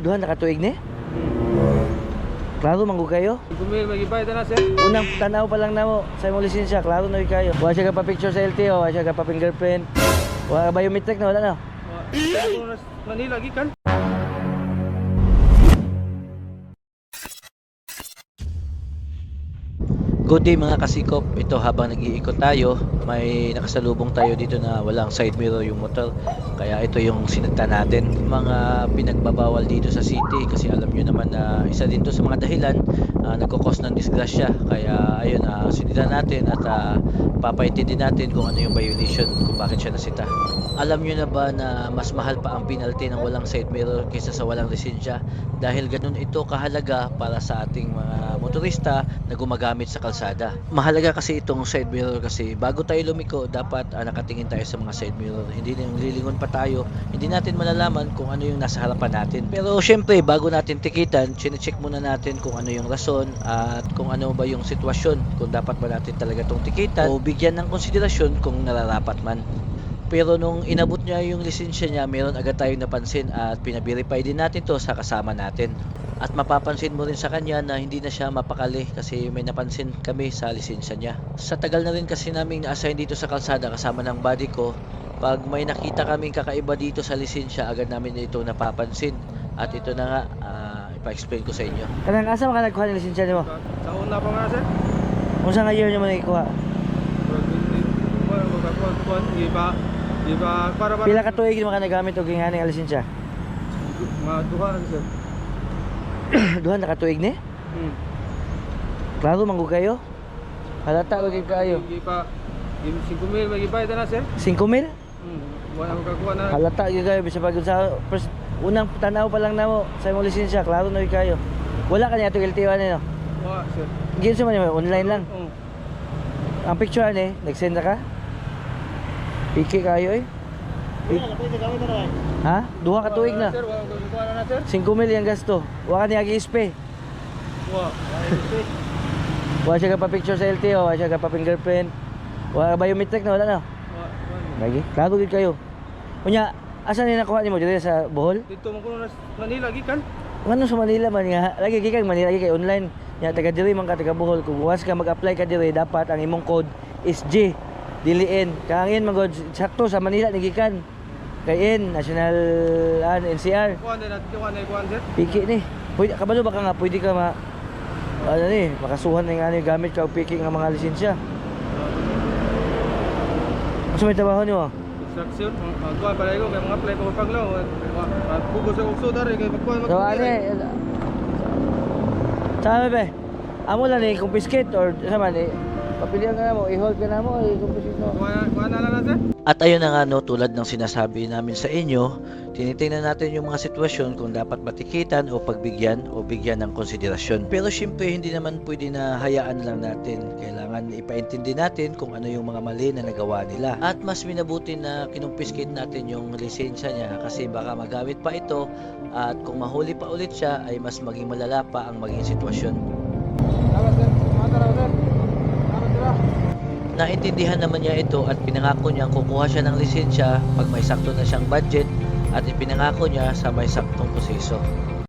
Duha nakatuig ni? Klaro manggo kayo? Kumil magibay na sir. Unang tanaw pa lang namo sa imong lisensya, klaro na kayo. Wa siya ka pa picture sa LTO, wa siya ka pa fingerprint. Wa biometric na wala na. Manila gikan. Good day mga kasikop. Ito habang nag-iikot tayo, may nakasalubong tayo dito na walang side mirror yung motor. Kaya ito yung sinagta natin. Mga pinagbabawal dito sa city kasi alam nyo naman na isa din to sa mga dahilan nagkukos ng disgrasya. Kaya ayun, sinitan natin at papaintindi natin kung ano yung violation, kung bakit siya nasita. Alam nyo na ba na mas mahal pa ang penalty ng walang side mirror kaysa sa walang lisensya? Dahil ganun ito kahalaga para sa ating mga motorista na gumagamit sa kalsada. Mahalaga kasi itong side mirror kasi bago tayo lumiko, dapat nakatingin tayo sa mga side mirror. Hindi na yung lilingon pa tayo, hindi natin malalaman kung ano yung nasa harapan natin. Pero syempre, bago natin tikitan, chinecheck muna natin kung ano yung rason at kung ano ba yung sitwasyon, kung dapat ba natin talaga itong tikitan o bigyan ng konsiderasyon kung nararapat man. Pero nung inabot niya yung lisensya niya, meron agad tayong napansin at pinaverify din natin to sa kasama natin. At mapapansin mo rin sa kanya na hindi na siya mapakali kasi may napansin kami sa lisensya niya. Sa tagal na rin kasi naming na-assign dito sa kalsada kasama ng body ko, pag may nakita kaming kakaiba dito sa lisensya, agad namin ito napapansin. At ito na nga, ipa-explain ko sa inyo. Kanang asa man nagkuha ng lisensya nimo? Sa una pa nga sir. Unsa nga year nimo nagkuha? Iba para Pila ka tuig mo ka nagamit og ingani nga lisensya? maduha sir. Duha nakatuig ni? Klaro manggo kayo? Halata ba gid kayo? Iba 5,000 magibay na sir. 5,000? Wala ko kakuha na. Halata gid kayo bisa pagod sa first, unang tanaw pa lang namo sa imong lisensya, klaro na gid kayo. Wala ka niya to LTO ani no? Wa sir. Ginsa man niyo online lang. Ang picture ani, nag-send na ka? Piki kayo eh. Ha? Duha ka tuig na. Sir, wala ko kakuha na sir. 5,000 yung gasto. Wa ka niya gi-ispe. Wa. Wa siya ka pa picture sa LTO, wa siya ka pa fingerprint. Wa biometric na wala na. Lagi. Klaro gid kayo. Unya, asa ni nakuha nimo dito sa Bohol? Dito man kuno Manila gikan. Ngano sa Manila man nga? Lagi gikan Manila lagi kay online. Nya taga diri man ka taga Bohol. Kung once ka mag-apply ka diri, dapat ang imong code is J. Diliin. Kangin man god sakto sa Manila ni gikan. Kay National NCR. Kuha na kuha sir. Piki ni. Pwede kabalo ba ka nga pwede ka ano ni, makasuhan ng ano gamit ka og piki nga mga lisensya. Asa may trabaho niyo? Construction, kuha pala ko kay mga apply ko paglaw. Pugo sa ukso dari kay magkuha So ani sabi be, amo lang ni confiscate or sama ni papilihan ka na mo, i-hold ka na mo, i-confiscate mo. Kuha na lang sir. At ayun na nga no, tulad ng sinasabi namin sa inyo, tinitingnan natin yung mga sitwasyon kung dapat matikitan o pagbigyan o bigyan ng konsiderasyon. Pero syempre hindi naman pwede na hayaan lang natin. Kailangan ipaintindi natin kung ano yung mga mali na nagawa nila. At mas minabuti na kinumpiskate natin yung lisensya niya kasi baka magamit pa ito at kung mahuli pa ulit siya ay mas maging malala pa ang maging sitwasyon. Salamat sir. Salamat sir. Naintindihan naman niya ito at pinangako niyang kukuha siya ng lisensya pag may sakto na siyang budget at ipinangako niya sa may saktong proseso.